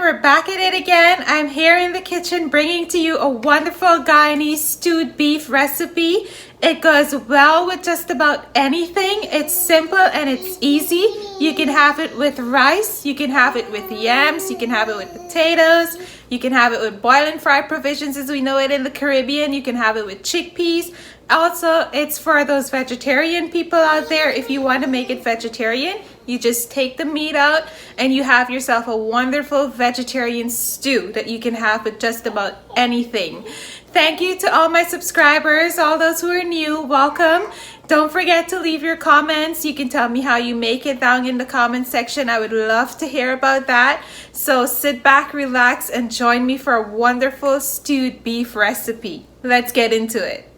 we're back at it again. I'm here in the kitchen bringing to you a wonderful Guyanese stewed beef recipe. It goes well with just about anything. It's simple and it's easy. You can have it with rice, you can have it with yams, you can have it with potatoes, you can have it with boil and fry provisions as we know it in the Caribbean. You can have it with chickpeas. Also, it's for those vegetarian people out there. If you want to make it vegetarian, you just take the meat out and you have yourself a wonderful vegetarian stew that you can have with just about anything. Thank you to all my subscribers, all those who are new, welcome. Don't forget to leave your comments. You can tell me how you make it down in the comment section. I would love to hear about that. So sit back, relax, and join me for a wonderful stewed beef recipe. Let's get into it.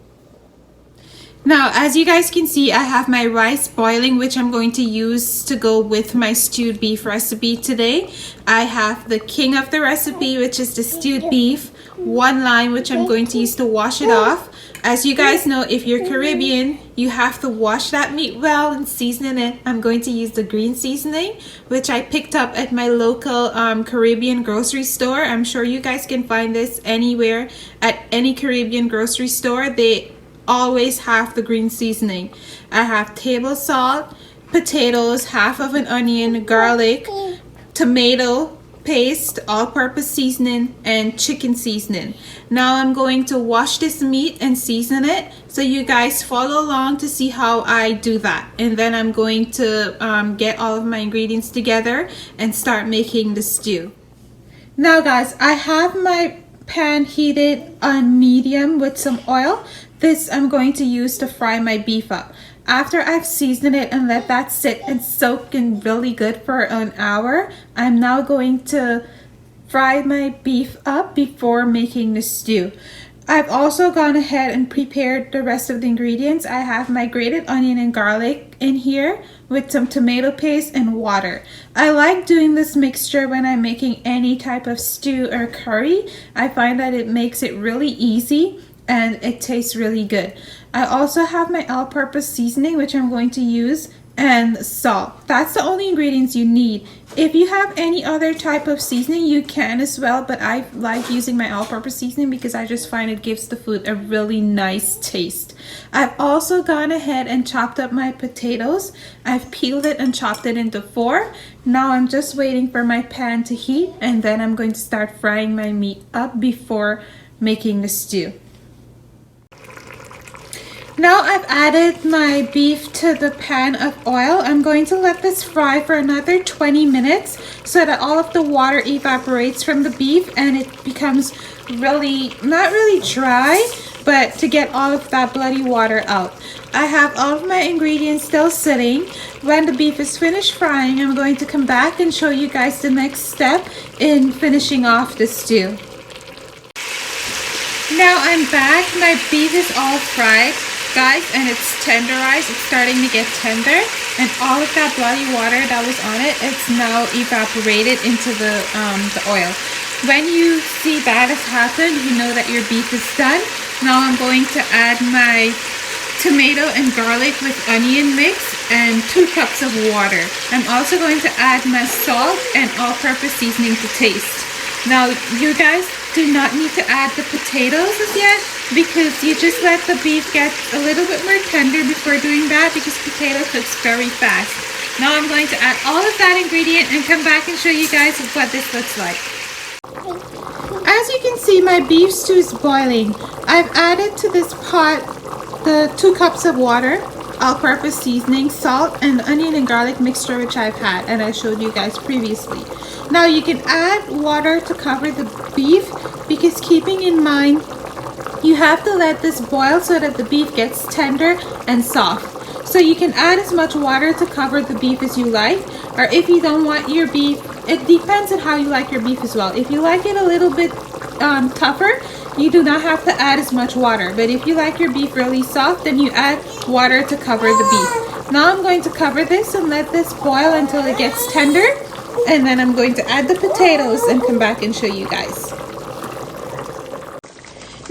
Now, as you guys can see, I have my rice boiling, which I'm going to use to go with my stewed beef recipe today. I have the king of the recipe, which is the stewed beef, one lime, which I'm going to use to wash it off. As you guys know, if you're Caribbean, you have to wash that meat well and season it. I'm going to use the green seasoning, which I picked up at my local Caribbean grocery store. I'm sure you guys can find this anywhere at any Caribbean grocery store. They always have the green seasoning. I have table salt, potatoes, half of an onion, garlic, tomato paste, all-purpose seasoning, and chicken seasoning. Now I'm going to wash this meat and season it, so you guys follow along to see how I do that. And then I'm going to get all of my ingredients together and start making the stew. Now guys, I have my pan heated on medium with some oil. This I'm going to use to fry my beef up. After I've seasoned it and let that sit and soak in really good for an hour, I'm now going to fry my beef up before making the stew. I've also gone ahead and prepared the rest of the ingredients. I have my grated onion and garlic in here with some tomato paste and water. I like doing this mixture when I'm making any type of stew or curry. I find that it makes it really easy and it tastes really good. I also have my all-purpose seasoning, which I'm going to use, and salt. That's the only ingredients you need. If you have any other type of seasoning, you can as well, but I like using my all-purpose seasoning because I just find it gives the food a really nice taste. I've also gone ahead and chopped up my potatoes. I've peeled it and chopped it into 4. Now I'm just waiting for my pan to heat, and then I'm going to start frying my meat up before making the stew. Now I've added my beef to the pan of oil. I'm going to let this fry for another 20 minutes so that all of the water evaporates from the beef and it becomes really, not really dry, but to get all of that bloody water out. I have all of my ingredients still sitting. When the beef is finished frying, I'm going to come back and show you guys the next step in finishing off the stew. Now I'm back. My beef is all fried, guys, and it's tenderized. It's starting to get tender, and all of that bloody water that was on it, it's now evaporated into the oil. When you see that has happened, you know that your beef is done. Now I'm going to add my tomato and garlic with onion mix and 2 cups of water. I'm also going to add my salt and all-purpose seasoning to taste. Now you guys do not need to add the potatoes as yet, because you just let the beef get a little bit more tender before doing that, because potato cooks very fast. Now I'm going to add all of that ingredient and come back and show you guys what this looks like. As you can see, my beef stew is boiling. I've added to this pot the 2 cups of water, all-purpose seasoning, salt, and onion and garlic mixture which I've had and I showed you guys previously. Now you can add water to cover the beef, because keeping in mind you have to let this boil so that the beef gets tender and soft. So you can add as much water to cover the beef as you like, or if you don't want your beef, it depends on how you like your beef as well. If you like it a little bit tougher, you do not have to add as much water. But if you like your beef really soft, then you add water to cover the beef. Now I'm going to cover this and let this boil until it gets tender, and then I'm going to add the potatoes and come back and show you guys.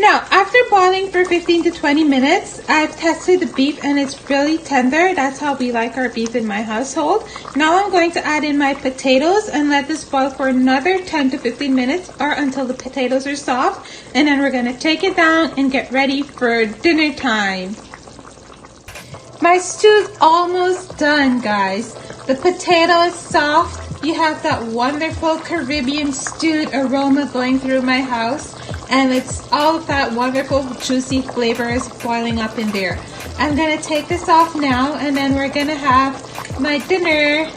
Now, after boiling for 15 to 20 minutes, I've tested the beef and it's really tender. That's how we like our beef in my household. Now I'm going to add in my potatoes and let this boil for another 10 to 15 minutes or until the potatoes are soft. And then we're going to take it down and get ready for dinner time. My stew's almost done, guys. The potato is soft. You have that wonderful Caribbean stewed aroma going through my house. And it's all of that wonderful juicy flavors boiling up in there. I'm gonna take this off now and then we're gonna have my dinner.